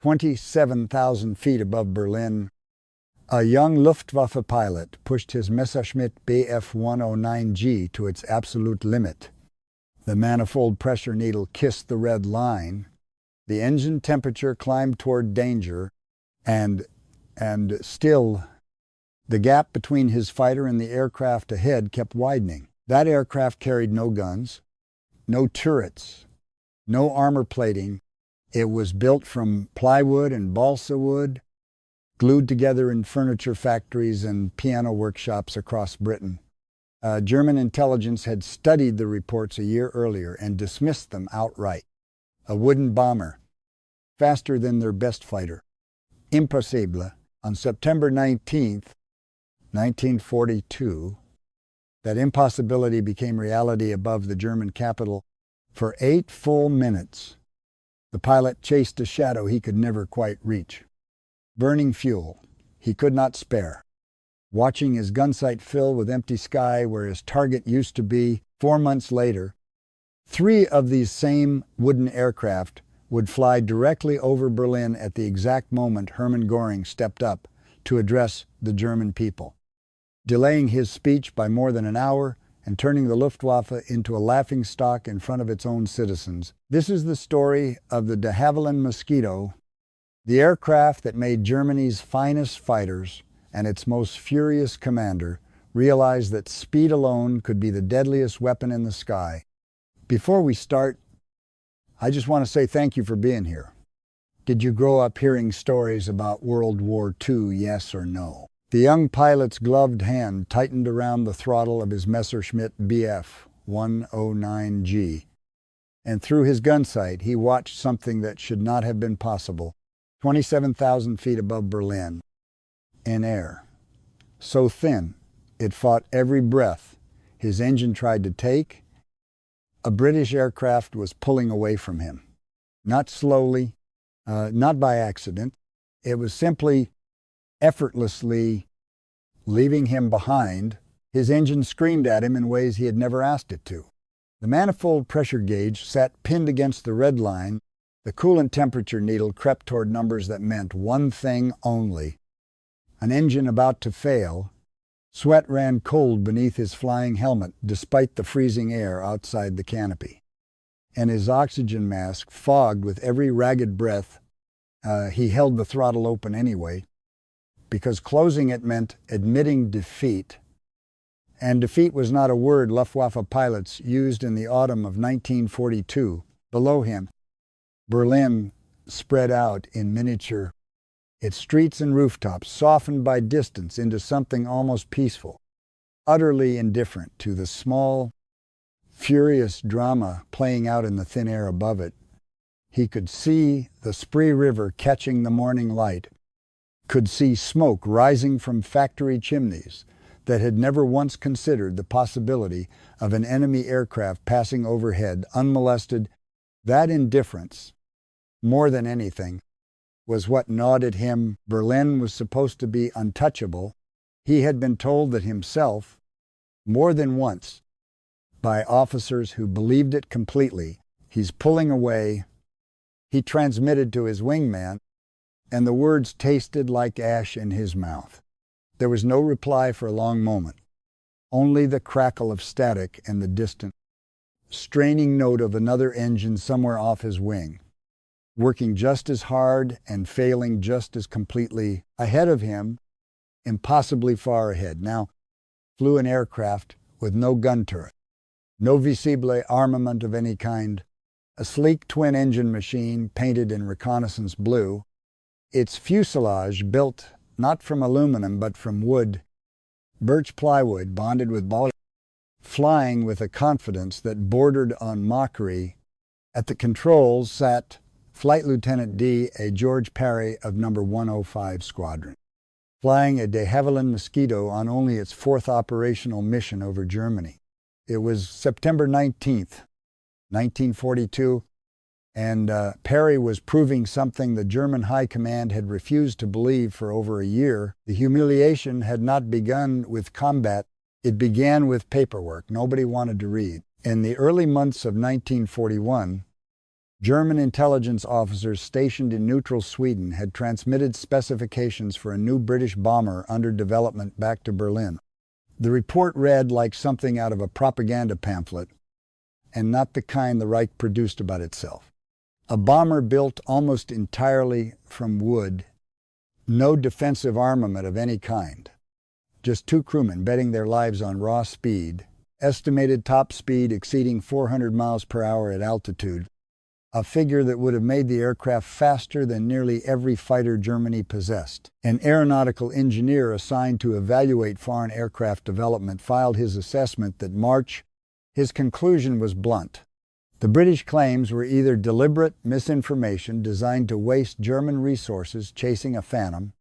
27,000 feet above Berlin, a young Luftwaffe pilot pushed his Messerschmitt Bf 109G to its absolute limit. The manifold pressure needle kissed the red line. The engine temperature climbed toward danger, and still the gap between his fighter and the aircraft ahead kept widening. That aircraft carried no guns, no turrets, no armor plating. It was built from plywood and balsa wood, glued together in furniture factories and piano workshops across Britain. German intelligence had studied the reports a year earlier and dismissed them outright. A wooden bomber, faster than their best fighter. Impossible. On September 19th, 1942, that impossibility became reality above the German capital. For 8 full minutes, the pilot chased a shadow he could never quite reach. Burning fuel he could not spare. Watching his gun sight fill with empty sky where his target used to be. 4 months later, 3 of these same wooden aircraft would fly directly over Berlin at the exact moment Hermann Goring stepped up to address the German people, delaying his speech by more than an hour and turning the Luftwaffe into a laughingstock in front of its own citizens. This is the story of the de Havilland Mosquito, the aircraft that made Germany's finest fighters and its most furious commander realize that speed alone could be the deadliest weapon in the sky. Before we start, I just want to say thank you for being here. Did you grow up hearing stories about World War II, yes or no? The young pilot's gloved hand tightened around the throttle of his Messerschmitt Bf 109G, and through his gun sight he watched something that should not have been possible. 27,000 feet above Berlin, in air, so thin it fought every breath his engine tried to take, a British aircraft was pulling away from him. Not slowly, not by accident. It was simply effortlessly leaving him behind. His engine screamed at him in ways he had never asked it to. The manifold pressure gauge sat pinned against the red line. The coolant temperature needle crept toward numbers that meant one thing only: an engine about to fail. Sweat ran cold beneath his flying helmet despite the freezing air outside the canopy, and his oxygen mask fogged with every ragged breath. He held the throttle open anyway, because closing it meant admitting defeat. And defeat was not a word Luftwaffe pilots used in the autumn of 1942. Below him, Berlin spread out in miniature, its streets and rooftops softened by distance into something almost peaceful, utterly indifferent to the small, furious drama playing out in the thin air above it. He could see the Spree River catching the morning light, could see smoke rising from factory chimneys that had never once considered the possibility of an enemy aircraft passing overhead unmolested. That indifference, more than anything, was what gnawed at him. Berlin was supposed to be untouchable. He had been told that himself, more than once, by officers who believed it completely. He's pulling away. He transmitted to his wingman, and the words tasted like ash in his mouth. There was no reply for a long moment, only the crackle of static and the distant, straining note of another engine somewhere off his wing, working just as hard and failing just as completely. Ahead of him, impossibly far ahead, now flew an aircraft with no gun turret, no visible armament of any kind, a sleek twin-engine machine painted in reconnaissance blue, its fuselage built not from aluminum but from wood, birch plywood bonded with ball, flying with a confidence that bordered on mockery. At the controls sat Flight Lieutenant D. A. George Parry of No. 105 Squadron, flying a de Havilland Mosquito on only its 4th operational mission over Germany. It was September 19th, 1942, and Parry was proving something the German High Command had refused to believe for over a year. The humiliation had not begun with combat. It began with paperwork nobody wanted to read. In the early months of 1941, German intelligence officers stationed in neutral Sweden had transmitted specifications for a new British bomber under development back to Berlin. The report read like something out of a propaganda pamphlet, and not the kind the Reich produced about itself. A bomber built almost entirely from wood, no defensive armament of any kind. Just 2 crewmen betting their lives on raw speed, estimated top speed exceeding 400 miles per hour at altitude, a figure that would have made the aircraft faster than nearly every fighter Germany possessed. An aeronautical engineer assigned to evaluate foreign aircraft development filed his assessment that March. His conclusion was blunt. The British claims were either deliberate misinformation designed to waste German resources chasing a phantom,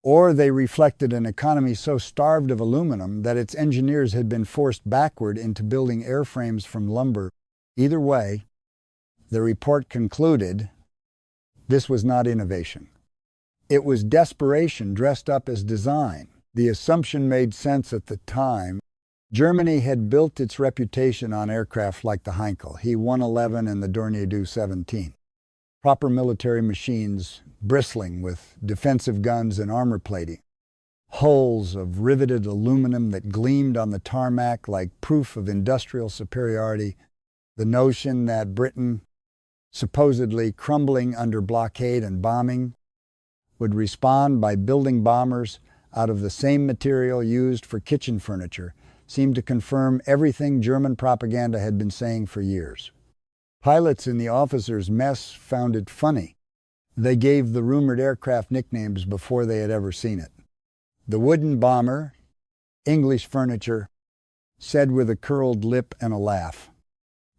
or they reflected an economy so starved of aluminum that its engineers had been forced backward into building airframes from lumber. Either way, the report concluded this was not innovation. It was desperation dressed up as design. The assumption made sense at the time. Germany had built its reputation on aircraft like the Heinkel, He-111 and the Dornier Do-17. Proper military machines bristling with defensive guns and armor plating. Hulls of riveted aluminum that gleamed on the tarmac like proof of industrial superiority. The notion that Britain, supposedly crumbling under blockade and bombing, would respond by building bombers out of the same material used for kitchen furniture seemed to confirm everything German propaganda had been saying for years. Pilots in the officers' mess found it funny. They gave the rumored aircraft nicknames before they had ever seen it. The wooden bomber, English furniture, said with a curled lip and a laugh.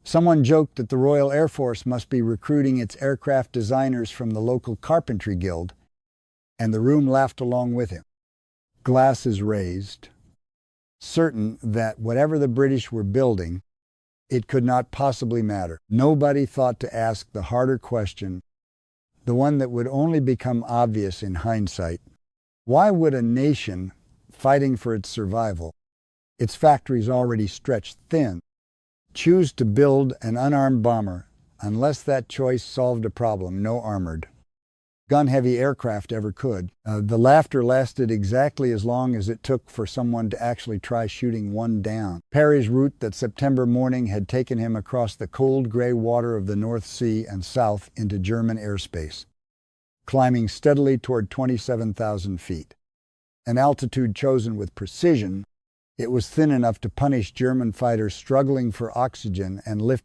Someone joked that the Royal Air Force must be recruiting its aircraft designers from the local carpentry guild, and the room laughed along with him. Glasses raised, certain that whatever the British were building, it could not possibly matter. Nobody thought to ask the harder question, the one that would only become obvious in hindsight. Why would a nation fighting for its survival, its factories already stretched thin, choose to build an unarmed bomber unless that choice solved a problem no armored, gun-heavy aircraft ever could? The laughter lasted exactly as long as it took for someone to actually try shooting one down. Parry's route that September morning had taken him across the cold gray water of the North Sea and south into German airspace, climbing steadily toward 27,000 feet. An altitude chosen with precision, it was thin enough to punish German fighters struggling for oxygen and lift,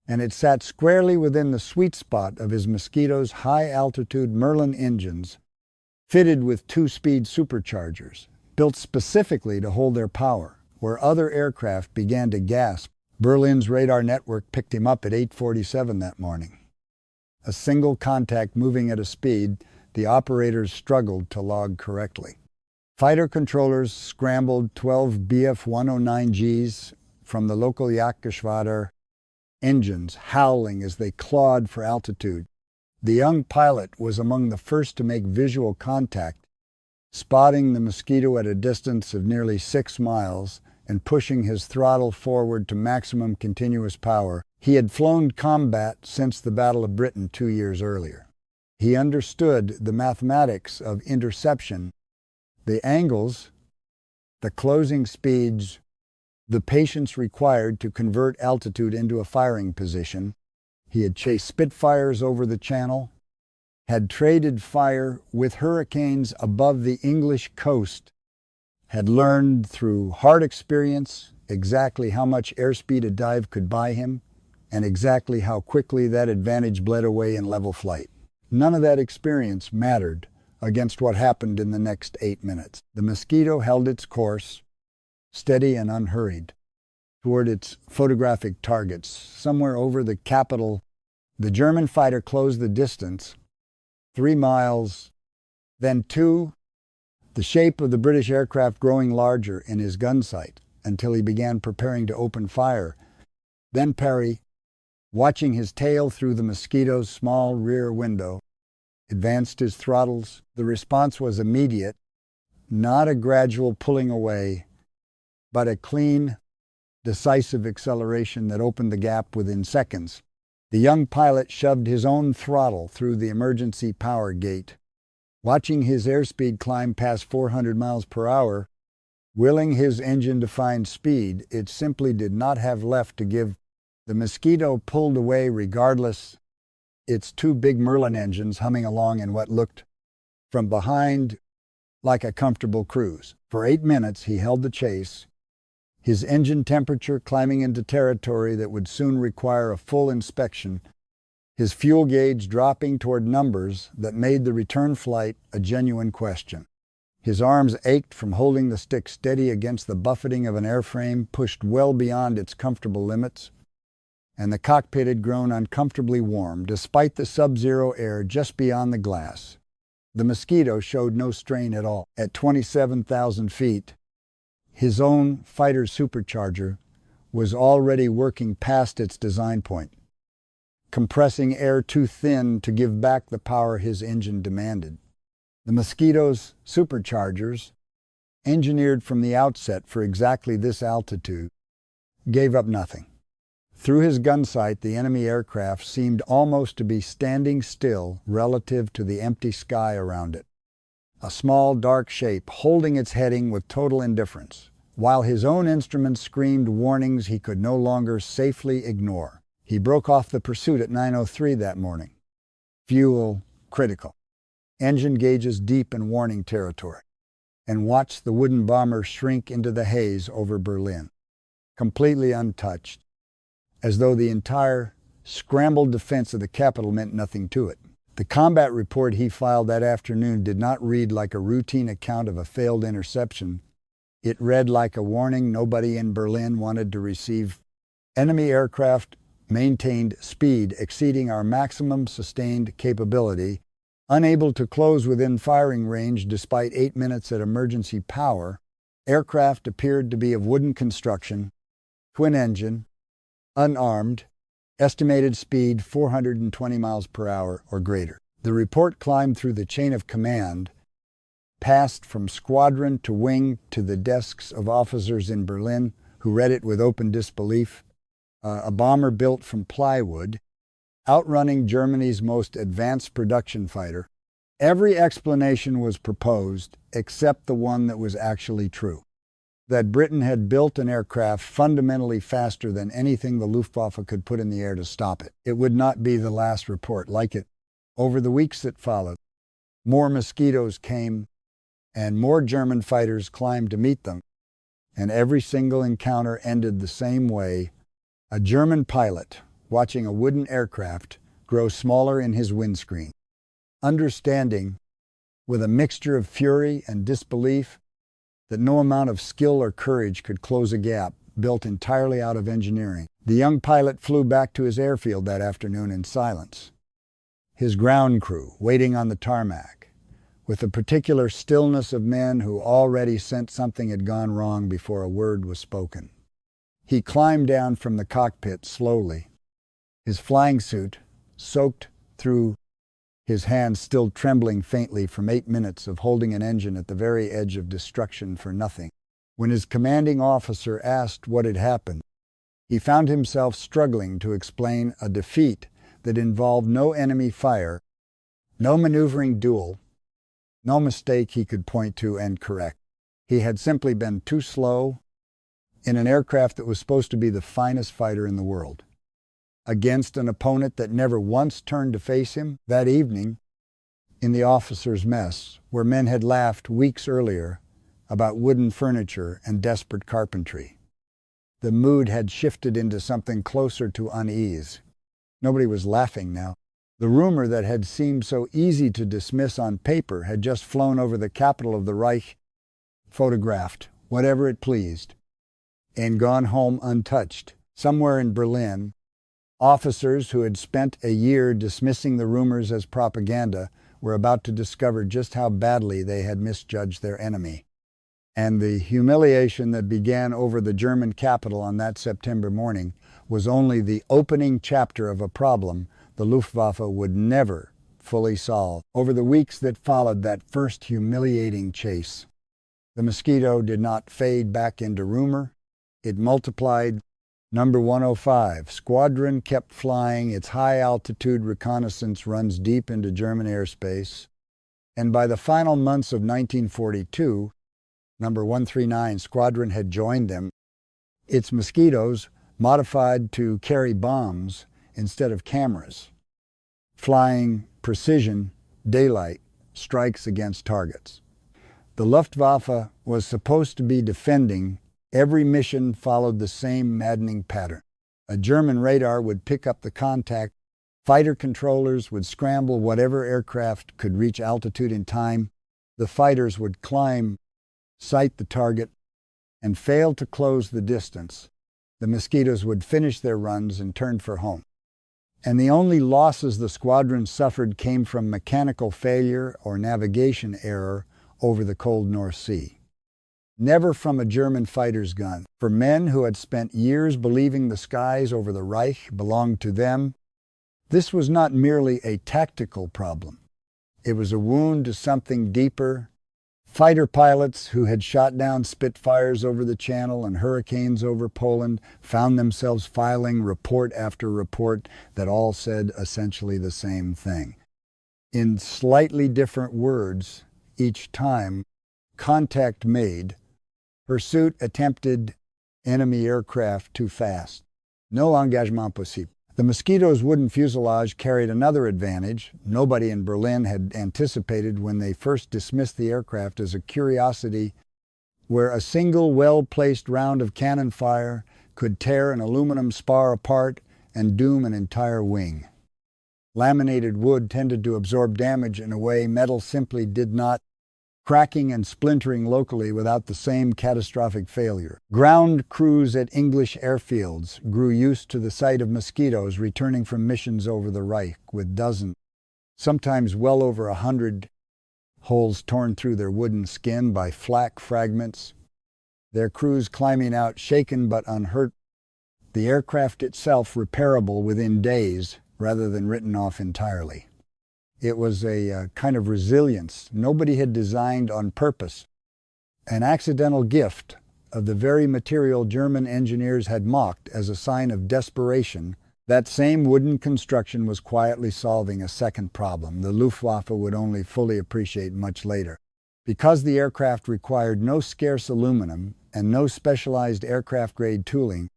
and it sat squarely within the sweet spot of his Mosquito's high-altitude Merlin engines, fitted with 2-speed superchargers, built specifically to hold their power. Where other aircraft began to gasp, Berlin's radar network picked him up at 8:47 that morning. A single contact moving at a speed the operators struggled to log correctly. Fighter controllers scrambled 12 Bf-109Gs from the local Jagdgeschwader engines, howling as they clawed for altitude. The young pilot was among the first to make visual contact, spotting the Mosquito at a distance of nearly 6 miles and pushing his throttle forward to maximum continuous power. He had flown combat since the Battle of Britain 2 years earlier. He understood the mathematics of interception, the angles, the closing speeds, the patience required to convert altitude into a firing position. He had chased Spitfires over the Channel, had traded fire with Hurricanes above the English coast, had learned through hard experience exactly how much airspeed a dive could buy him, and exactly how quickly that advantage bled away in level flight. None of that experience mattered against what happened in the next 8 minutes. The Mosquito held its course, steady and unhurried, toward its photographic targets. Somewhere over the capital, the German fighter closed the distance, 3 miles, then 2, the shape of the British aircraft growing larger in his gun sight until he began preparing to open fire. Then Parry, watching his tail through the Mosquito's small rear window, advanced his throttles. The response was immediate, not a gradual pulling away, but a clean, decisive acceleration that opened the gap within seconds. The young pilot shoved his own throttle through the emergency power gate. Watching his airspeed climb past 400 miles per hour, willing his engine to find speed, it simply did not have left to give. The Mosquito pulled away regardless, its two big Merlin engines humming along in what looked from behind like a comfortable cruise. For 8 minutes he held the chase, his engine temperature climbing into territory that would soon require a full inspection, his fuel gauge dropping toward numbers that made the return flight a genuine question. His arms ached from holding the stick steady against the buffeting of an airframe pushed well beyond its comfortable limits, and the cockpit had grown uncomfortably warm despite the sub-zero air just beyond the glass. The Mosquito showed no strain at all. At 27,000 feet, his own fighter supercharger was already working past its design point, compressing air too thin to give back the power his engine demanded. The Mosquito's superchargers, engineered from the outset for exactly this altitude, gave up nothing. Through his gun sight, the enemy aircraft seemed almost to be standing still relative to the empty sky around it. A small, dark shape holding its heading with total indifference, while his own instruments screamed warnings he could no longer safely ignore. He broke off the pursuit at 9:03 that morning. Fuel critical. Engine gauges deep in warning territory, and watched the wooden bomber shrink into the haze over Berlin, completely untouched, as though the entire scrambled defense of the capital meant nothing to it. The combat report he filed that afternoon did not read like a routine account of a failed interception. It read like a warning nobody in Berlin wanted to receive. Enemy aircraft maintained speed exceeding our maximum sustained capability, unable to close within firing range despite 8 minutes at emergency power. Aircraft appeared to be of wooden construction, twin engine, unarmed, estimated speed 420 miles per hour or greater. The report climbed through the chain of command, passed from squadron to wing to the desks of officers in Berlin who read it with open disbelief. A bomber built from plywood, outrunning Germany's most advanced production fighter. Every explanation was proposed except the one that was actually true: that Britain had built an aircraft fundamentally faster than anything the Luftwaffe could put in the air to stop it. It would not be the last report like it. Over the weeks that followed, more Mosquitoes came and more German fighters climbed to meet them, and every single encounter ended the same way: a German pilot watching a wooden aircraft grow smaller in his windscreen, understanding, with a mixture of fury and disbelief, that no amount of skill or courage could close a gap built entirely out of engineering. The young pilot flew back to his airfield that afternoon in silence, his ground crew waiting on the tarmac, with the particular stillness of men who already sensed something had gone wrong before a word was spoken. He climbed down from the cockpit slowly, his flying suit soaked through, his hands still trembling faintly from 8 minutes of holding an engine at the very edge of destruction for nothing. When his commanding officer asked what had happened, he found himself struggling to explain a defeat that involved no enemy fire, no maneuvering duel, no mistake he could point to and correct. He had simply been too slow in an aircraft that was supposed to be the finest fighter in the world, against an opponent that never once turned to face him. That evening, in the officers' mess, where men had laughed weeks earlier about wooden furniture and desperate carpentry, the mood had shifted into something closer to unease. Nobody was laughing now. The rumor that had seemed so easy to dismiss on paper had just flown over the capital of the Reich, photographed, whatever it pleased, and gone home untouched. Somewhere in Berlin, officers who had spent a year dismissing the rumors as propaganda were about to discover just how badly they had misjudged their enemy. And the humiliation that began over the German capital on that September morning was only the opening chapter of a problem the Luftwaffe would never fully solve. Over the weeks that followed that first humiliating chase, the Mosquito did not fade back into rumor. It multiplied Number 105, Squadron kept flying its high-altitude reconnaissance runs deep into German airspace, and by the final months of 1942, Number 139 Squadron had joined them. Its Mosquitoes, modified to carry bombs instead of cameras, flying precision, daylight, strikes against targets. The Luftwaffe was supposed to be defending. Every mission followed the same maddening pattern. A German radar would pick up the contact. Fighter controllers would scramble whatever aircraft could reach altitude in time. The fighters would climb, sight the target, and fail to close the distance. The Mosquitoes would finish their runs and turn for home. And the only losses the squadron suffered came from mechanical failure or navigation error over the cold North Sea. Never from a German fighter's gun. For men who had spent years believing the skies over the Reich belonged to them, this was not merely a tactical problem. It was a wound to something deeper. Fighter pilots who had shot down Spitfires over the Channel and Hurricanes over Poland found themselves filing report after report that all said essentially the same thing. In slightly different words each time, contact made, pursuit attempted, enemy aircraft too fast. No engagement possible. The Mosquito's wooden fuselage carried another advantage nobody in Berlin had anticipated when they first dismissed the aircraft as a curiosity where a single well-placed round of cannon fire could tear an aluminum spar apart and doom an entire wing. Laminated wood tended to absorb damage in a way metal simply did not, cracking and splintering locally without the same catastrophic failure. Ground crews at English airfields grew used to the sight of Mosquitoes returning from missions over the Reich with dozens, sometimes well over 100 holes torn through their wooden skin by flak fragments, their crews climbing out shaken but unhurt, the aircraft itself repairable within days rather than written off entirely. It was a kind of resilience nobody had designed on purpose, an accidental gift of the very material German engineers had mocked as a sign of desperation. That same wooden construction was quietly solving a second problem the Luftwaffe would only fully appreciate much later. Because the aircraft required no scarce aluminum and no specialized aircraft-grade tooling,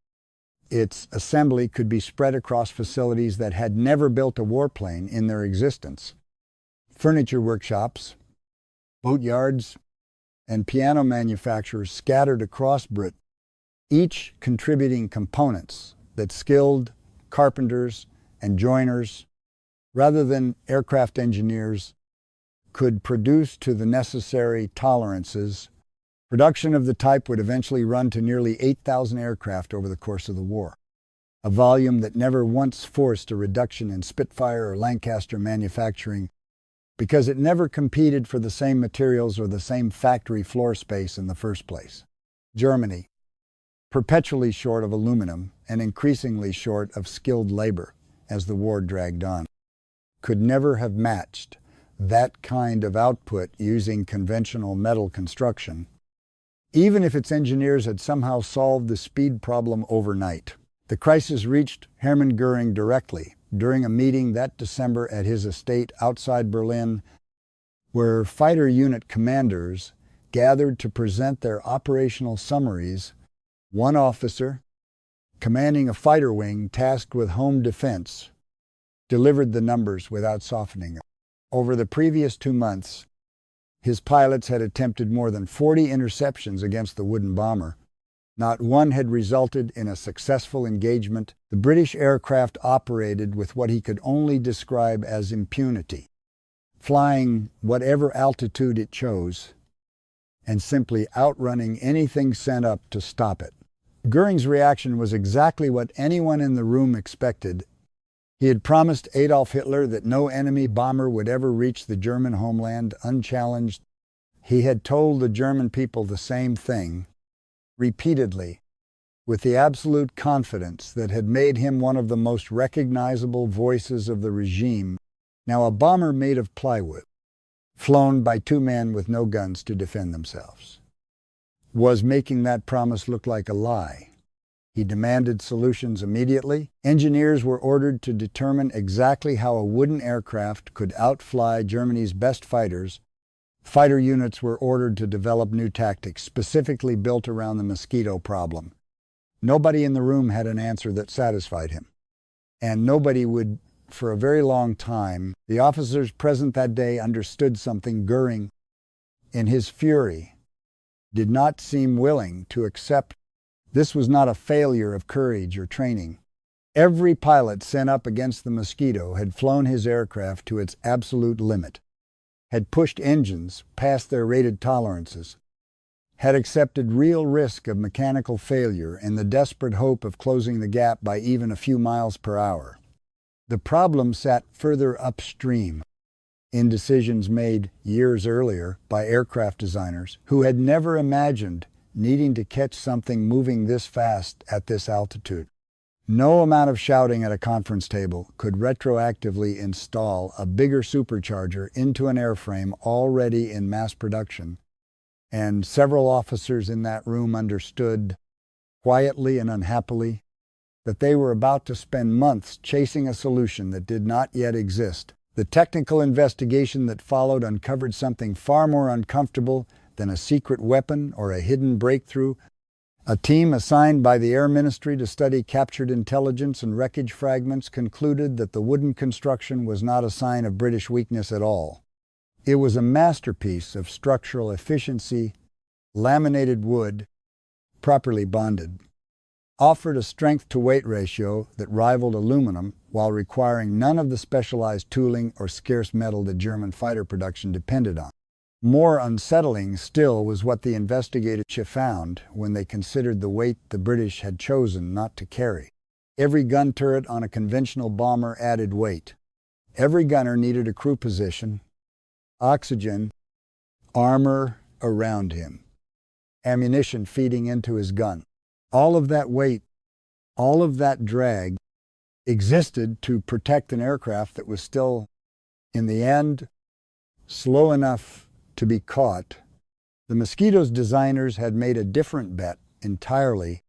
its assembly could be spread across facilities that had never built a warplane in their existence. Furniture workshops, boatyards, and piano manufacturers scattered across Britain, each contributing components that skilled carpenters and joiners, rather than aircraft engineers, could produce to the necessary tolerances. Production of the type would eventually run to nearly 8,000 aircraft over the course of the war, a volume that never once forced a reduction in Spitfire or Lancaster manufacturing because it never competed for the same materials or the same factory floor space in the first place. Germany, perpetually short of aluminum and increasingly short of skilled labor as the war dragged on, could never have matched that kind of output using conventional metal construction, even if its engineers had somehow solved the speed problem overnight. The crisis reached Hermann Goring directly during a meeting that December at his estate outside Berlin, where fighter unit commanders gathered to present their operational summaries. One officer, commanding a fighter wing tasked with home defense, delivered the numbers without softening them. Over the previous 2 months, his pilots had attempted more than 40 interceptions against the wooden bomber. Not one had resulted in a successful engagement. The British aircraft operated with what he could only describe as impunity, flying whatever altitude it chose and simply outrunning anything sent up to stop it. Goring's reaction was exactly what anyone in the room expected. He had promised Adolf Hitler that no enemy bomber would ever reach the German homeland unchallenged. He had told the German people the same thing, repeatedly, with the absolute confidence that had made him one of the most recognizable voices of the regime. Now a bomber made of plywood, flown by 2 men with no guns to defend themselves, was making that promise look like a lie. He demanded solutions immediately. Engineers were ordered to determine exactly how a wooden aircraft could outfly Germany's best fighters. Fighter units were ordered to develop new tactics, specifically built around the Mosquito problem. Nobody in the room had an answer that satisfied him, and nobody would for a very long time. The officers present that day understood something. Goring, in his fury, did not seem willing to accept. This was not a failure of courage or training. Every pilot sent up against the Mosquito had flown his aircraft to its absolute limit, had pushed engines past their rated tolerances, had accepted real risk of mechanical failure in the desperate hope of closing the gap by even a few miles per hour. The problem sat further upstream, in decisions made years earlier by aircraft designers who had never imagined needing to catch something moving this fast at this altitude. No amount of shouting at a conference table could retroactively install a bigger supercharger into an airframe already in mass production, and several officers in that room understood, quietly and unhappily, that they were about to spend months chasing a solution that did not yet exist. The technical investigation that followed uncovered something far more uncomfortable than a secret weapon or a hidden breakthrough. A team assigned by the Air Ministry to study captured intelligence and wreckage fragments concluded that the wooden construction was not a sign of British weakness at all. It was a masterpiece of structural efficiency. Laminated wood, properly bonded, offered a strength-to-weight ratio that rivaled aluminum while requiring none of the specialized tooling or scarce metal that German fighter production depended on. More unsettling still was what the investigators found when they considered the weight the British had chosen not to carry. Every gun turret on a conventional bomber added weight. Every gunner needed a crew position, oxygen, armor around him, ammunition feeding into his gun. All of that weight, all of that drag existed to protect an aircraft that was still, in the end, slow enough to be caught. The Mosquito's designers had made a different bet entirely,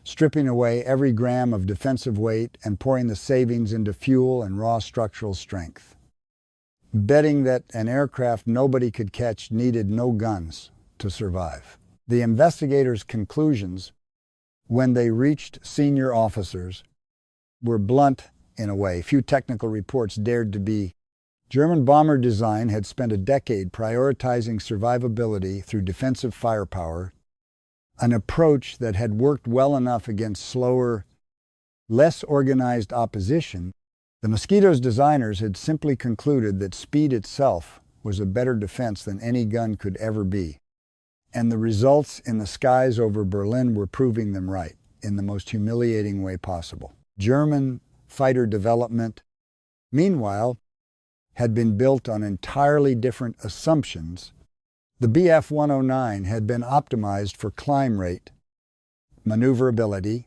stripping away every gram of defensive weight and pouring the savings into fuel and raw structural strength, betting that an aircraft nobody could catch needed no guns to survive. The investigators' conclusions, when they reached senior officers, were blunt in a way few technical reports dared to be. German bomber design had spent a decade prioritizing survivability through defensive firepower, an approach that had worked well enough against slower, less organized opposition. The Mosquito's designers had simply concluded that speed itself was a better defense than any gun could ever be. And the results in the skies over Berlin were proving them right in the most humiliating way possible. German fighter development, meanwhile, had been built on entirely different assumptions. The Bf-109 had been optimized for climb rate, maneuverability,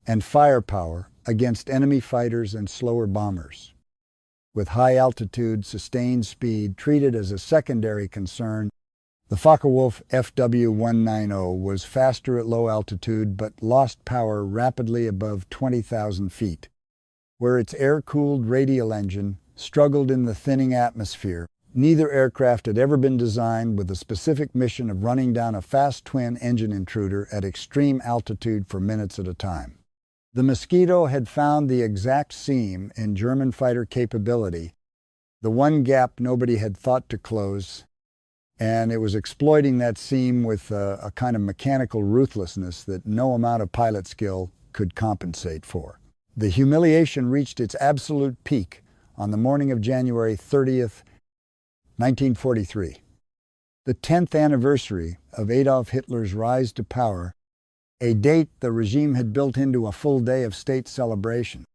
and firepower against enemy fighters and slower bombers, with high-altitude, sustained speed treated as a secondary concern. The Focke-Wulf FW-190 was faster at low altitude but lost power rapidly above 20,000 feet, where its air-cooled radial engine struggled in the thinning atmosphere. Neither aircraft had ever been designed with the specific mission of running down a fast twin engine intruder at extreme altitude for minutes at a time. The Mosquito had found the exact seam in German fighter capability, the one gap nobody had thought to close, and it was exploiting that seam with a kind of mechanical ruthlessness that no amount of pilot skill could compensate for. The humiliation reached its absolute peak on the morning of January 30th, 1943, the 10th anniversary of Adolf Hitler's rise to power, a date the regime had built into a full day of state celebration.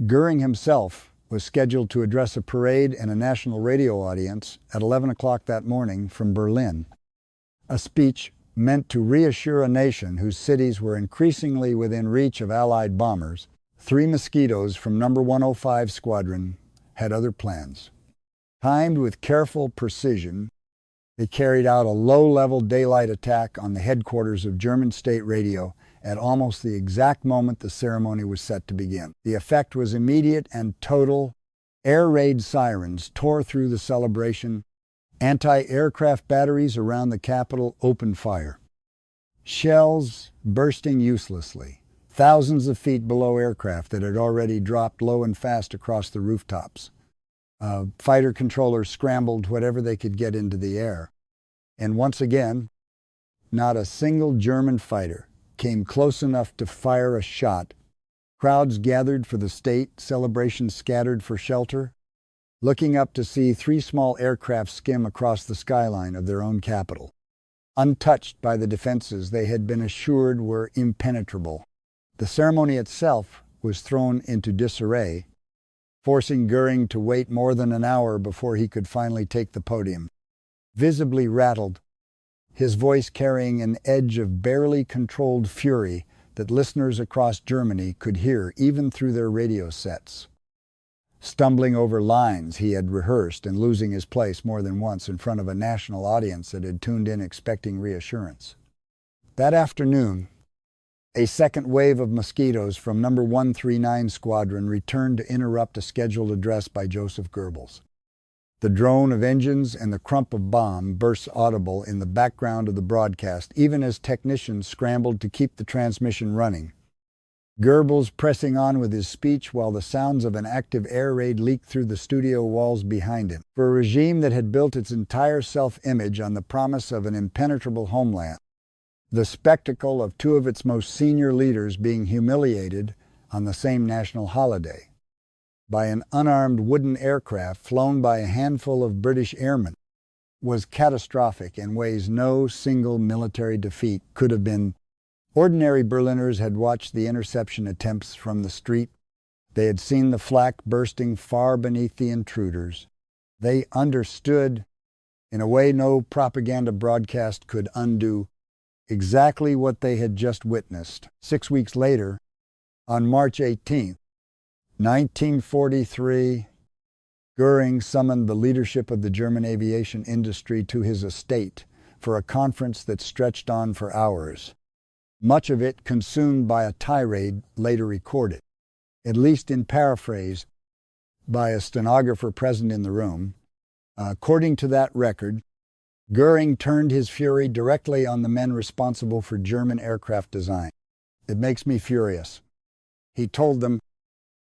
Goring himself was scheduled to address a parade and a national radio audience at 11 o'clock that morning from Berlin, a speech meant to reassure a nation whose cities were increasingly within reach of Allied bombers. 3 Mosquitoes from No. 105 Squadron had other plans. Timed with careful precision, They carried out a low-level daylight attack on the headquarters of German State Radio at almost the exact moment the ceremony was set to begin. The effect was immediate and total. Air raid sirens tore through the celebration. Anti-aircraft batteries around the Capitol opened fire. Shells bursting uselessly, thousands of feet below aircraft that had already dropped low and fast across the rooftops. Fighter controllers scrambled whatever they could get into the air. And once again, not a single German fighter came close enough to fire a shot. Crowds gathered for the state, celebrations scattered for shelter, looking up to see 3 small aircraft skim across the skyline of their own capital, untouched by the defenses they had been assured were impenetrable. The ceremony itself was thrown into disarray, forcing Goring to wait more than an hour before he could finally take the podium. Visibly rattled, his voice carrying an edge of barely controlled fury that listeners across Germany could hear even through their radio sets. Stumbling over lines he had rehearsed and losing his place more than once in front of a national audience that had tuned in expecting reassurance. That afternoon, a second wave of Mosquitoes from No. 139 Squadron returned to interrupt a scheduled address by Joseph Goebbels. The drone of engines and the crump of bomb burst audible in the background of the broadcast, even as technicians scrambled to keep the transmission running. Goebbels pressing on with his speech while the sounds of an active air raid leaked through the studio walls behind him. For a regime that had built its entire self-image on the promise of an impenetrable homeland, the spectacle of 2 of its most senior leaders being humiliated on the same national holiday by an unarmed wooden aircraft flown by a handful of British airmen was catastrophic in ways no single military defeat could have been. Ordinary Berliners had watched the interception attempts from the street. They had seen the flak bursting far beneath the intruders. They understood, in a way no propaganda broadcast could undo, exactly what they had just witnessed. 6 weeks later, on March 18, 1943, Goring summoned the leadership of the German aviation industry to his estate for a conference that stretched on for hours, much of it consumed by a tirade later recorded, at least in paraphrase, by a stenographer present in the room. According to that record, Goring turned his fury directly on the men responsible for German aircraft design. It makes me furious. He told them,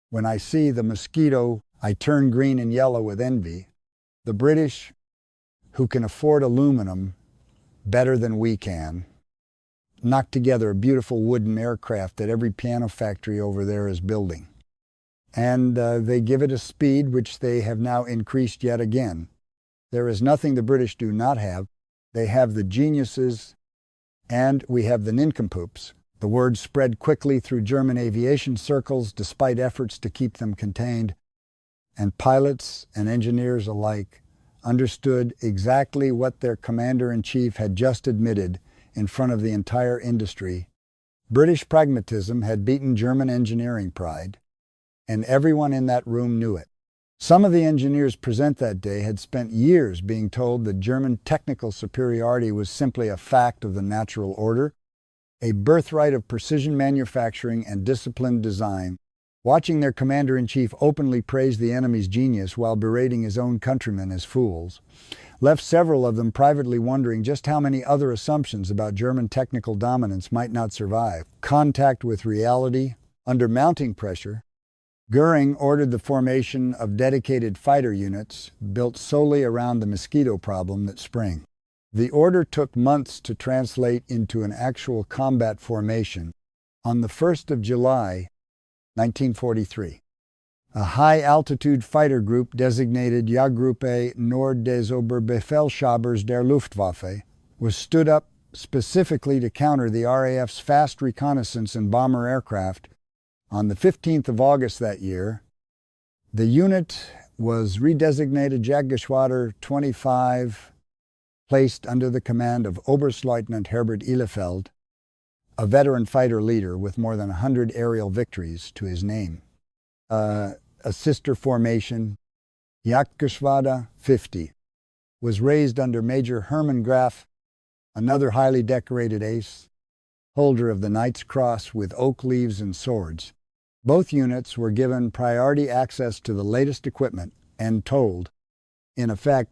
"When I see the Mosquito, I turn green and yellow with envy. The British, who can afford aluminum better than we can, knock together a beautiful wooden aircraft that every piano factory over there is building. And they give it a speed which they have now increased yet again. There is nothing the British do not have. They have the geniuses, and we have the nincompoops." The word spread quickly through German aviation circles despite efforts to keep them contained, and pilots and engineers alike understood exactly what their commander-in-chief had just admitted in front of the entire industry. British pragmatism had beaten German engineering pride, and everyone in that room knew it. Some of the engineers present that day had spent years being told that German technical superiority was simply a fact of the natural order, a birthright of precision manufacturing and disciplined design. Watching their commander-in-chief openly praise the enemy's genius while berating his own countrymen as fools left several of them privately wondering just how many other assumptions about German technical dominance might not survive. Contact with reality, under mounting pressure, Goring ordered the formation of dedicated fighter units built solely around the Mosquito problem that spring. The order took months to translate into an actual combat formation. On the 1st of July, 1943, a high-altitude fighter group designated Jagdgruppe Nord des Oberbefehlshabers der Luftwaffe was stood up specifically to counter the RAF's fast reconnaissance and bomber aircraft. On the 15th of August that year, the unit was redesignated Jagdgeschwader 25, placed under the command of Oberstleutnant Herbert Ihlefeld, a veteran fighter leader with more than 100 aerial victories to his name. A sister formation, Jagdgeschwader 50, was raised under Major Herman Graf, another highly decorated ace, holder of the Knight's Cross with oak leaves and swords. Both units were given priority access to the latest equipment and told, in effect,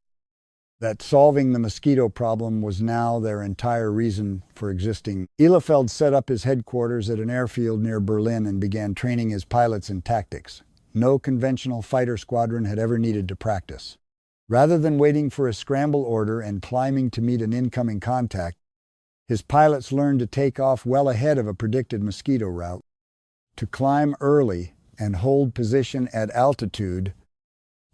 that solving the Mosquito problem was now their entire reason for existing. Ihlefeld set up his headquarters at an airfield near Berlin and began training his pilots in tactics. No conventional fighter squadron had ever needed to practice. Rather than waiting for a scramble order and climbing to meet an incoming contact, his pilots learned to take off well ahead of a predicted Mosquito route, to climb early and hold position at altitude,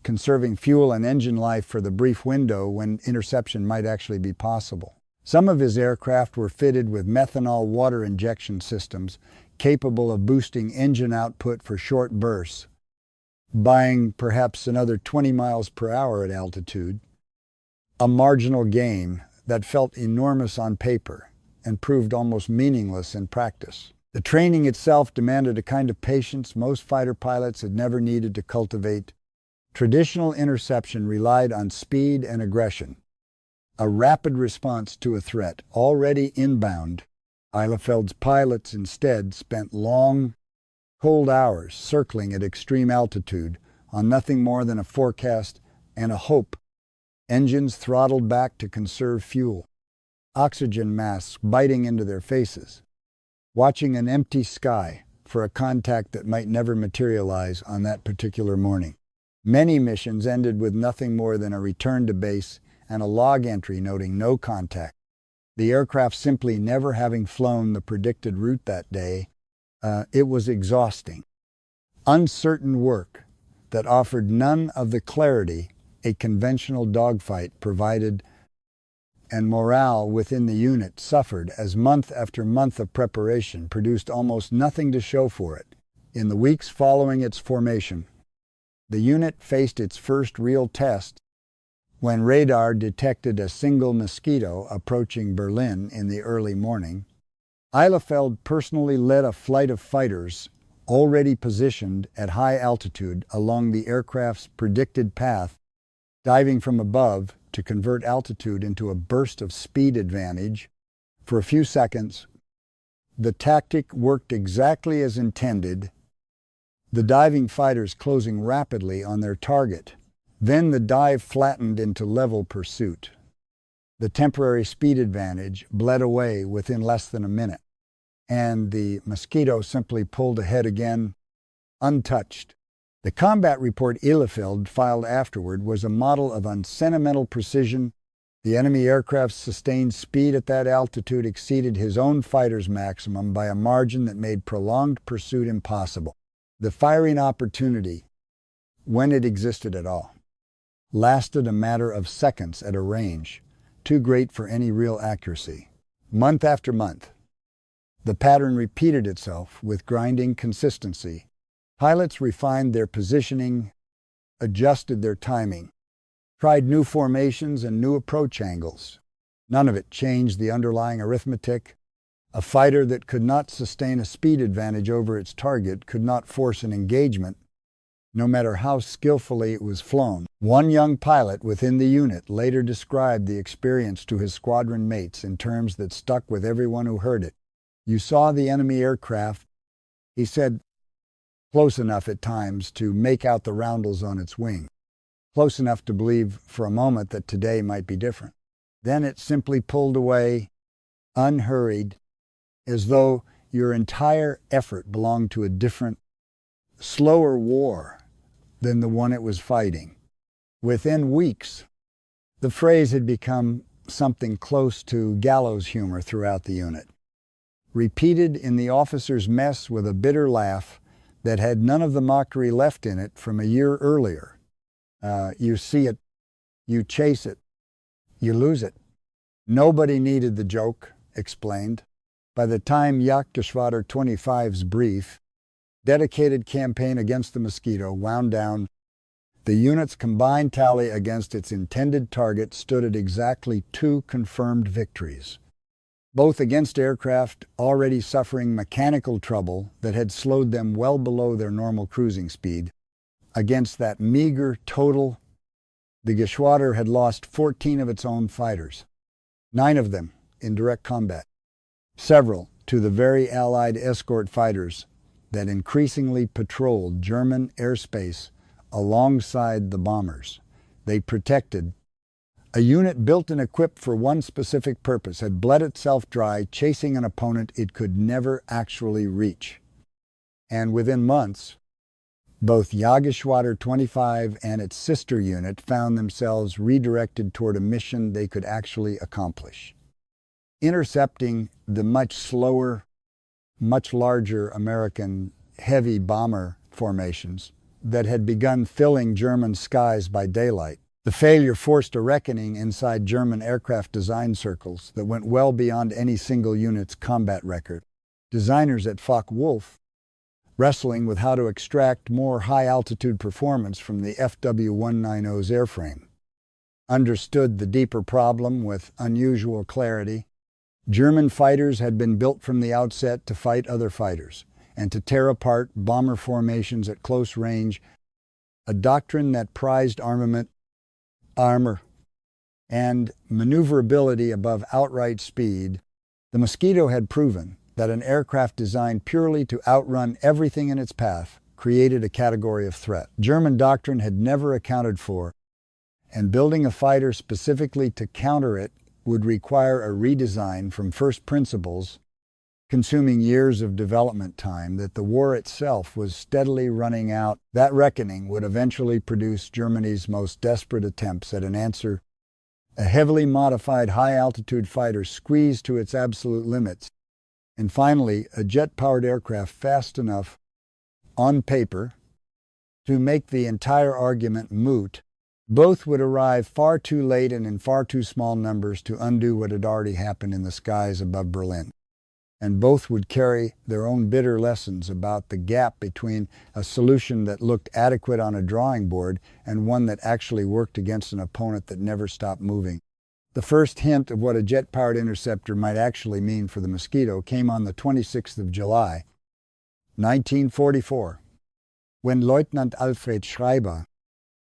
conserving fuel and engine life for the brief window when interception might actually be possible. Some of his aircraft were fitted with methanol water injection systems capable of boosting engine output for short bursts, buying perhaps another 20 miles per hour at altitude, a marginal gain that felt enormous on paper and proved almost meaningless in practice. The training itself demanded a kind of patience most fighter pilots had never needed to cultivate. Traditional interception relied on speed and aggression, a rapid response to a threat already inbound. Ihlefeld's pilots instead spent long, cold hours circling at extreme altitude on nothing more than a forecast and a hope. Engines throttled back to conserve fuel, oxygen masks biting into their faces, watching an empty sky for a contact that might never materialize on that particular morning. Many missions ended with nothing more than a return to base and a log entry noting no contact, the aircraft simply never having flown the predicted route that day. It was exhausting, uncertain work that offered none of the clarity a conventional dogfight provided, and morale within the unit suffered as month after month of preparation produced almost nothing to show for it. In the weeks following its formation, the unit faced its first real test when radar detected a single Mosquito approaching Berlin in the early morning. Ihlefeld personally led a flight of fighters already positioned at high altitude along the aircraft's predicted path, diving from above to convert altitude into a burst of speed advantage. For a few seconds, the tactic worked exactly as intended, the diving fighters closing rapidly on their target. Then the dive flattened into level pursuit. The temporary speed advantage bled away within less than a minute, and the Mosquito simply pulled ahead again, untouched. The combat report Ihlefeld filed afterward was a model of unsentimental precision. The enemy aircraft's sustained speed at that altitude exceeded his own fighter's maximum by a margin that made prolonged pursuit impossible. The firing opportunity, when it existed at all, lasted a matter of seconds at a range too great for any real accuracy. Month after month, the pattern repeated itself with grinding consistency. Pilots refined their positioning, adjusted their timing, tried new formations and new approach angles. None of it changed the underlying arithmetic. A fighter that could not sustain a speed advantage over its target could not force an engagement, no matter how skillfully it was flown. One young pilot within the unit later described the experience to his squadron mates in terms that stuck with everyone who heard it. "You saw the enemy aircraft," he said, "close enough at times to make out the roundels on its wing, close enough to believe for a moment that today might be different. Then it simply pulled away, unhurried, as though your entire effort belonged to a different, slower war than the one it was fighting." Within weeks, the phrase had become something close to gallows humor throughout the unit, repeated in the officers' mess with a bitter laugh that had none of the mockery left in it from a year earlier. You see it, you chase it, you lose it. Nobody needed the joke, explained. By the time Jagdgeschwader 25's brief, dedicated campaign against the Mosquito wound down, the unit's combined tally against its intended target stood at exactly 2 confirmed victories, both against aircraft already suffering mechanical trouble that had slowed them well below their normal cruising speed, against that meager total The Geschwader had lost 14 of its own fighters, 9 of them in direct combat, several to the very Allied escort fighters that increasingly patrolled German airspace alongside the bombers. They protected. A unit built and equipped for one specific purpose had bled itself dry chasing an opponent it could never actually reach. And within months, both Jagdgeschwader 25 and its sister unit found themselves redirected toward a mission they could actually accomplish. Intercepting the much slower, much larger American heavy bomber formations that had begun filling German skies by daylight. The failure forced a reckoning inside German aircraft design circles that went well beyond any single unit's combat record. Designers at Focke-Wulf, wrestling with how to extract more high-altitude performance from the FW-190's airframe, understood the deeper problem with unusual clarity. German fighters had been built from the outset to fight other fighters and to tear apart bomber formations at close range, a doctrine that prized armament, armor, and maneuverability above outright speed. The Mosquito had proven that an aircraft designed purely to outrun everything in its path created a category of threat German doctrine had never accounted for, and building a fighter specifically to counter it would require a redesign from first principles, consuming years of development time that the war itself was steadily running out. That reckoning would eventually produce Germany's most desperate attempts at an answer, a heavily modified high-altitude fighter squeezed to its absolute limits, and finally a jet-powered aircraft fast enough, on paper, to make the entire argument moot. Both would arrive far too late and in far too small numbers to undo what had already happened in the skies above Berlin. And both would carry their own bitter lessons about the gap between a solution that looked adequate on a drawing board and one that actually worked against an opponent that never stopped moving. The first hint of what a jet-powered interceptor might actually mean for the Mosquito came on the 26th of July, 1944, when Lieutenant Alfred Schreiber,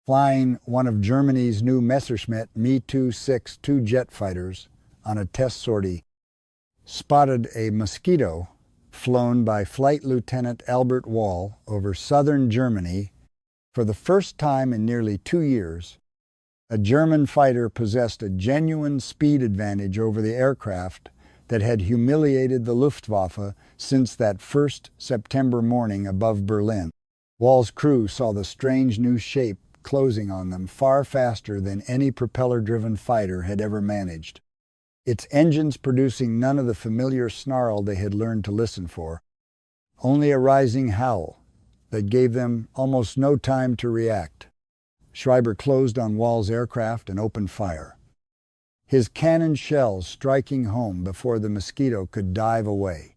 flying one of Germany's new Messerschmitt Me-262 two jet fighters on a test sortie, spotted a Mosquito flown by Flight Lieutenant Albert Wall over southern Germany. For the first time in nearly 2 years, a German fighter possessed a genuine speed advantage over the aircraft that had humiliated the Luftwaffe since that first September morning above Berlin. Wall's crew saw the strange new shape closing on them far faster than any propeller-driven fighter had ever managed, its engines producing none of the familiar snarl they had learned to listen for, only a rising howl that gave them almost no time to react. Schreiber closed on Wall's aircraft and opened fire, his cannon shells striking home before the Mosquito could dive away.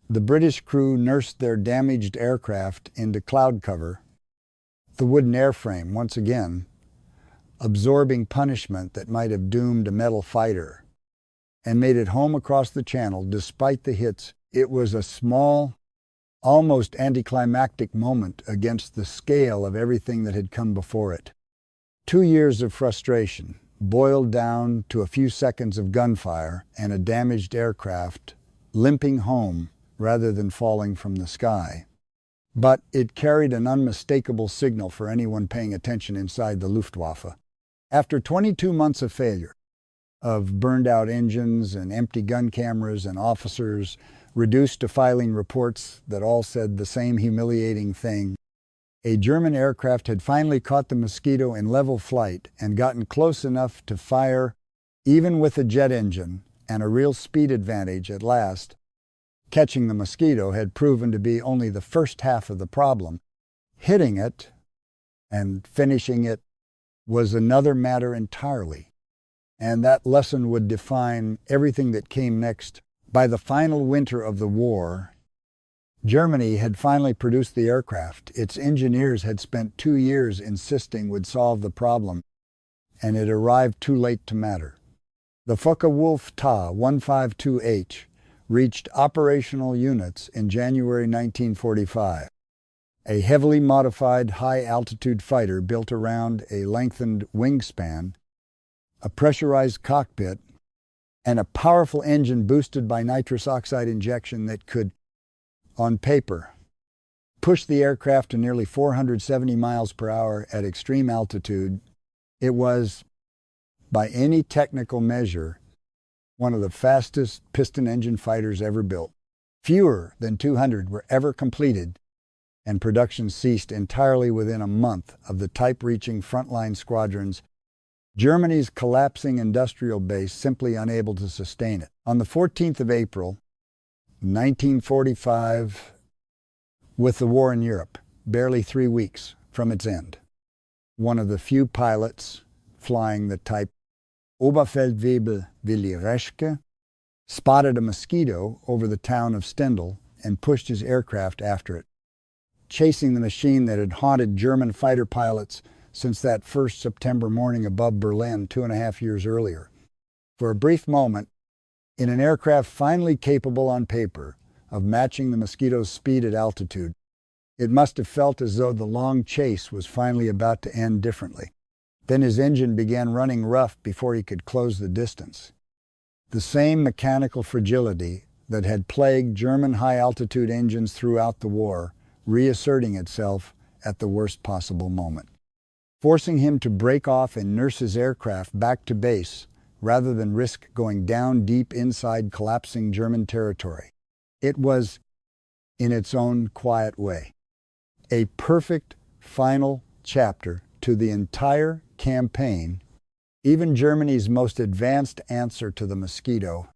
The British crew nursed their damaged aircraft into cloud cover, the wooden airframe once again absorbing punishment that might have doomed a metal fighter, and made it home across the channel despite the hits. It was a small, almost anticlimactic moment against the scale of everything that had come before it. 2 years of frustration boiled down to a few seconds of gunfire and a damaged aircraft limping home rather than falling from the sky. But it carried an unmistakable signal for anyone paying attention inside the Luftwaffe. After 22 months of failure, of burned-out engines and empty gun cameras and officers reduced to filing reports that all said the same humiliating thing, a German aircraft had finally caught the Mosquito in level flight and gotten close enough to fire, even with a jet engine and a real speed advantage at last. Catching the Mosquito had proven to be only the first half of the problem. Hitting it and finishing it was another matter entirely, and that lesson would define everything that came next. By the final winter of the war, Germany had finally produced the aircraft its engineers had spent 2 years insisting would solve the problem, and it arrived too late to matter. The Focke-Wulf Ta 152H reached operational units in January 1945. a heavily modified high-altitude fighter built around a lengthened wingspan, a pressurized cockpit, and a powerful engine boosted by nitrous oxide injection that could, on paper, push the aircraft to nearly 470 miles per hour at extreme altitude. It was, by any technical measure, one of the fastest piston engine fighters ever built. Fewer than 200 were ever completed, and production ceased entirely within a month of the type-reaching frontline squadrons, Germany's collapsing industrial base simply unable to sustain it. On the 14th of April, 1945, with the war in Europe, barely 3 weeks from its end, one of the few pilots flying the type Oberfeldwebel Willi Reschke spotted a Mosquito over the town of Stendal and pushed his aircraft after it, chasing the machine that had haunted German fighter pilots since that first September morning above Berlin 2.5 years earlier. For a brief moment, in an aircraft finally capable on paper of matching the Mosquito's speed at altitude, it must have felt as though the long chase was finally about to end differently. Then his engine began running rough before he could close the distance. The same mechanical fragility that had plagued German high-altitude engines throughout the war, reasserting itself at the worst possible moment, forcing him to break off and nurse his aircraft back to base rather than risk going down deep inside collapsing German territory. It was, in its own quiet way, a perfect final chapter to the entire campaign, even Germany's most advanced answer to the Mosquito,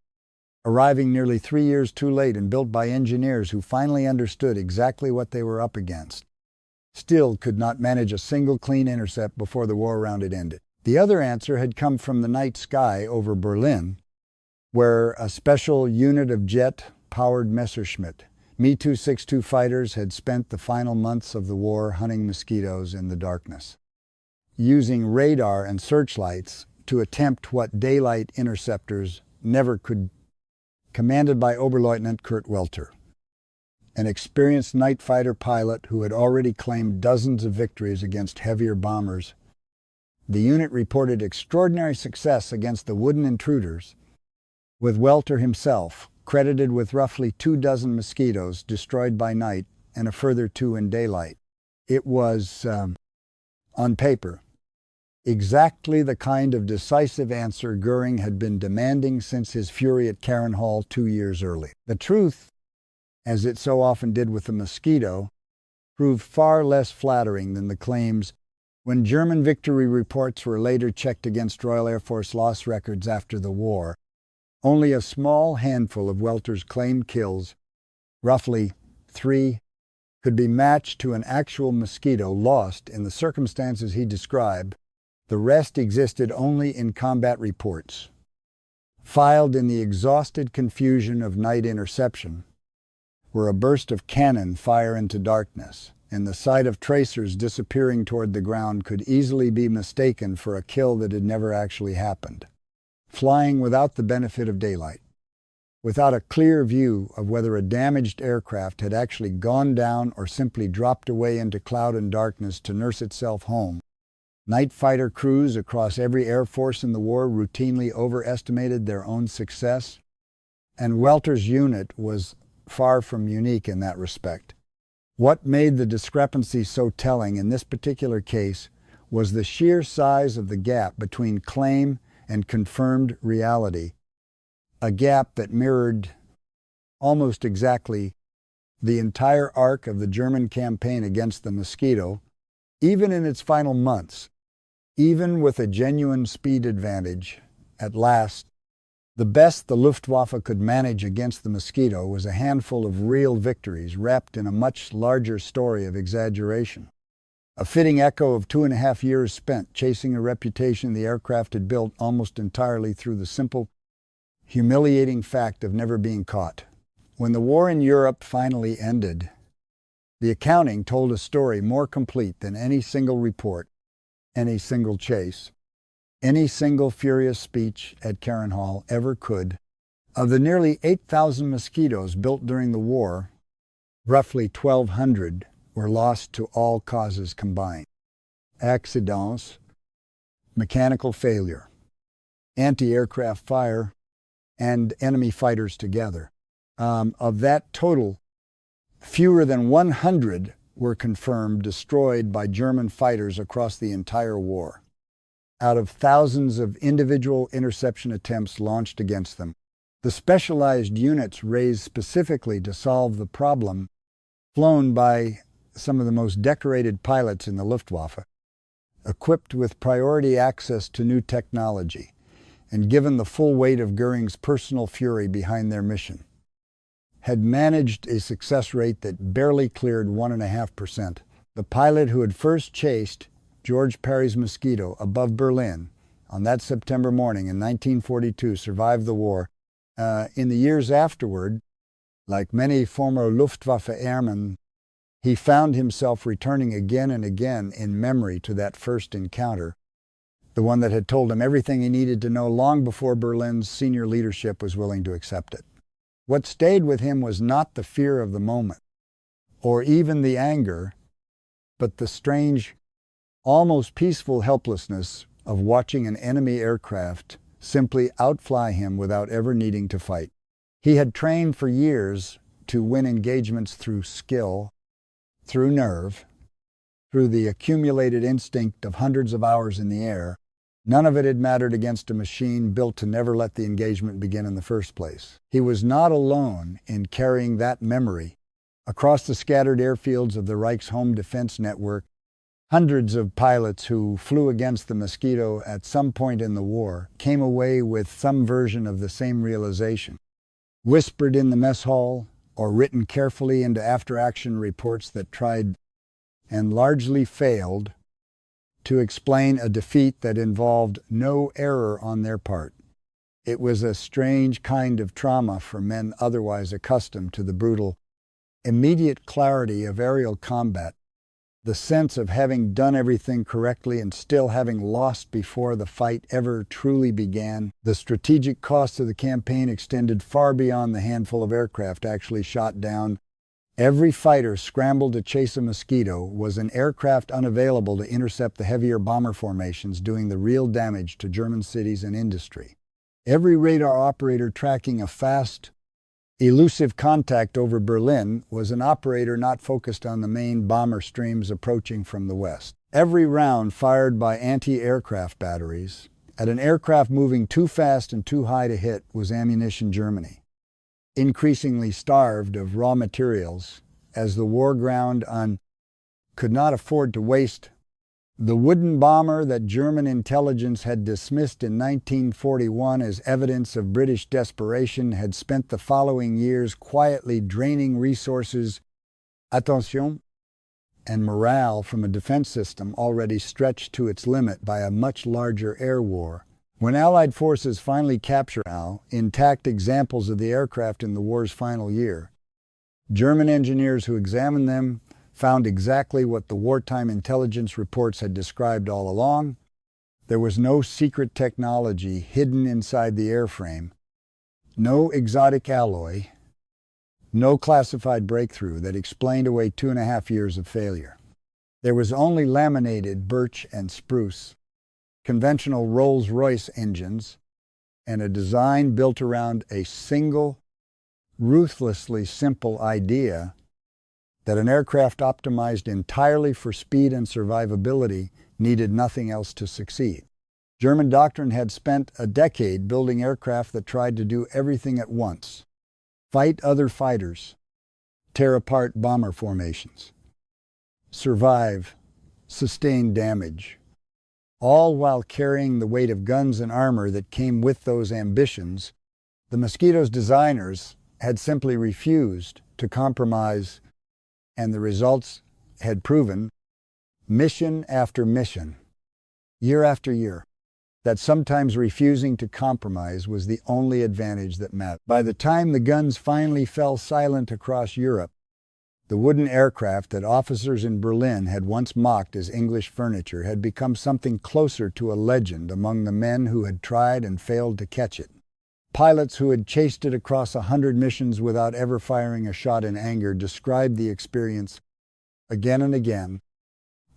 arriving nearly 3 years too late and built by engineers who finally understood exactly what they were up against, still could not manage a single clean intercept before the war round had ended. The other answer had come from the night sky over Berlin, where a special unit of jet-powered Messerschmitt Me-262 fighters had spent the final months of the war hunting Mosquitoes in the darkness, using radar and searchlights to attempt what daylight interceptors never could, commanded by Oberleutnant Kurt Welter, an experienced night fighter pilot who had already claimed dozens of victories against heavier bombers. The unit reported extraordinary success against the wooden intruders, with Welter himself credited with roughly 24 Mosquitoes destroyed by night and a further 2 in daylight. It was, on paper, exactly the kind of decisive answer Goring had been demanding since his fury at Chronicles 2 years early. The truth, as it so often did with the Mosquito, proved far less flattering than the claims when German victory reports were later checked against Royal Air Force loss records after the war. Only a small handful of Welter's claimed kills, roughly 3, could be matched to an actual Mosquito lost in the circumstances he described. The rest existed only in combat reports, filed in the exhausted confusion of night interception, where a burst of cannon fire into darkness, and the sight of tracers disappearing toward the ground could easily be mistaken for a kill that had never actually happened. Flying without the benefit of daylight, without a clear view of whether a damaged aircraft had actually gone down or simply dropped away into cloud and darkness to nurse itself home, night fighter crews across every air force in the war routinely overestimated their own success, and Welter's unit was far from unique in that respect. What made the discrepancy so telling in this particular case was the sheer size of the gap between claim and confirmed reality, a gap that mirrored almost exactly the entire arc of the German campaign against the Mosquito, even in its final months. Even with a genuine speed advantage, at last, the best the Luftwaffe could manage against the Mosquito was a handful of real victories wrapped in a much larger story of exaggeration. A fitting echo of 2.5 years spent chasing a reputation the aircraft had built almost entirely through the simple, humiliating fact of never being caught. When the war in Europe finally ended, the accounting told a story more complete than any single report, any single chase, any single furious speech at Chronicles ever could. Of the nearly 8,000 Mosquitoes built during the war, roughly 1,200 were lost to all causes combined: accidents, mechanical failure, anti-aircraft fire, and enemy fighters together. Of that total, fewer than 100 were confirmed destroyed by German fighters across the entire war, out of thousands of individual interception attempts launched against them. The specialized units raised specifically to solve the problem, flown by some of the most decorated pilots in the Luftwaffe, equipped with priority access to new technology, and given the full weight of Goring's personal fury behind their mission, had managed a success rate that barely cleared 1.5%. The pilot who had first chased George Parry's Mosquito above Berlin on that September morning in 1942 survived the war. In the years afterward, like many former Luftwaffe airmen, he found himself returning again and again in memory to that first encounter, the one that had told him everything he needed to know long before Berlin's senior leadership was willing to accept it. What stayed with him was not the fear of the moment, or even the anger, but the strange, almost peaceful helplessness of watching an enemy aircraft simply outfly him without ever needing to fight. He had trained for years to win engagements through skill, through nerve, through the accumulated instinct of hundreds of hours in the air. None of it had mattered against a machine built to never let the engagement begin in the first place. He was not alone in carrying that memory. Across the scattered airfields of the Reich's home defense network, hundreds of pilots who flew against the Mosquito at some point in the war came away with some version of the same realization, whispered in the mess hall or written carefully into after-action reports that tried and largely failed to explain a defeat that involved no error on their part. It was a strange kind of trauma for men otherwise accustomed to the brutal, immediate clarity of aerial combat, the sense of having done everything correctly and still having lost before the fight ever truly began. The strategic cost of the campaign extended far beyond the handful of aircraft actually shot down. Every fighter scrambled to chase a Mosquito was an aircraft unavailable to intercept the heavier bomber formations doing the real damage to German cities and industry. Every radar operator tracking a fast, elusive contact over Berlin was an operator not focused on the main bomber streams approaching from the west. Every round fired by anti-aircraft batteries at an aircraft moving too fast and too high to hit was ammunition Germany, increasingly starved of raw materials as the war ground on could not afford to waste. The wooden bomber that German intelligence had dismissed in 1941 as evidence of British desperation had spent the following years quietly draining resources, attention, and morale from a defense system already stretched to its limit by a much larger air war. When Allied forces finally captured now intact examples of the aircraft in the war's final year, German engineers who examined them found exactly what the wartime intelligence reports had described all along. There was no secret technology hidden inside the airframe, no exotic alloy, no classified breakthrough that explained away 2.5 years of failure. There was only laminated birch and spruce, conventional Rolls-Royce engines, and a design built around a single, ruthlessly simple idea that an aircraft optimized entirely for speed and survivability needed nothing else to succeed. German doctrine had spent a decade building aircraft that tried to do everything at once: fight other fighters, tear apart bomber formations, survive, sustain damage, all while carrying the weight of guns and armor that came with those ambitions. The Mosquito's designers had simply refused to compromise, and the results had proven, mission after mission, year after year, that sometimes refusing to compromise was the only advantage that mattered. By the time the guns finally fell silent across Europe, the wooden aircraft that officers in Berlin had once mocked as English furniture had become something closer to a legend among the men who had tried and failed to catch it. Pilots who had chased it across 100 missions without ever firing a shot in anger described the experience again and again,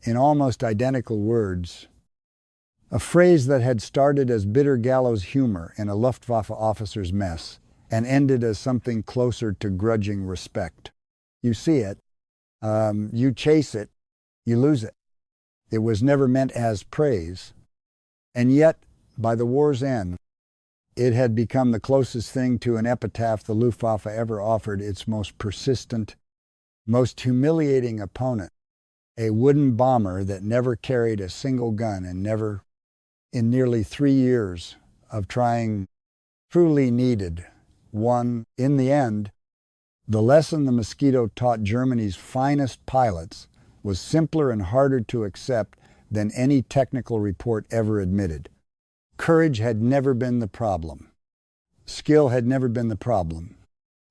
in almost identical words, a phrase that had started as bitter gallows humor in a Luftwaffe officer's mess and ended as something closer to grudging respect. You see it, you chase it, you lose it. It was never meant as praise, and yet, by the war's end, it had become the closest thing to an epitaph the Luftwaffe ever offered its most persistent, most humiliating opponent, a wooden bomber that never carried a single gun and never, in nearly 3 years of trying, truly needed one. In the end, the lesson the Mosquito taught Germany's finest pilots was simpler and harder to accept than any technical report ever admitted. Courage had never been the problem. Skill had never been the problem.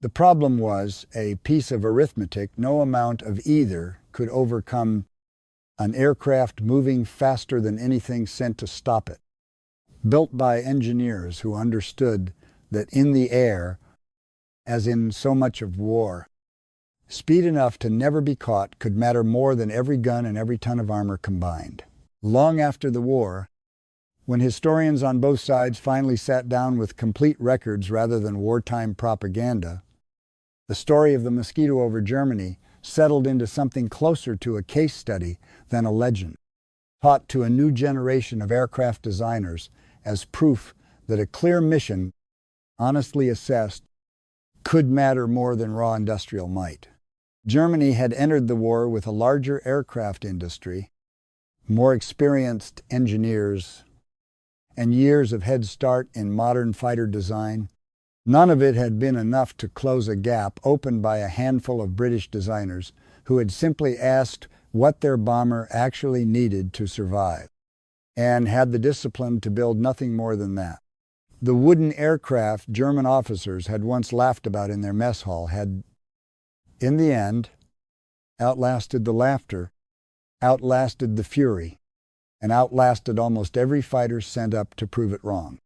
The problem was a piece of arithmetic no amount of either could overcome an aircraft moving faster than anything sent to stop it, built by engineers who understood that in the air, as in so much of war, speed enough to never be caught could matter more than every gun and every ton of armor combined. Long after the war, when historians on both sides finally sat down with complete records rather than wartime propaganda, the story of the Mosquito over Germany settled into something closer to a case study than a legend, taught to a new generation of aircraft designers as proof that a clear mission, honestly assessed, could matter more than raw industrial might. Germany had entered the war with a larger aircraft industry, more experienced engineers, and years of head start in modern fighter design. None of it had been enough to close a gap opened by a handful of British designers who had simply asked what their bomber actually needed to survive, and had the discipline to build nothing more than that. The wooden aircraft German officers had once laughed about in their mess hall had, in the end, outlasted the laughter, outlasted the fury, and outlasted almost every fighter sent up to prove it wrong.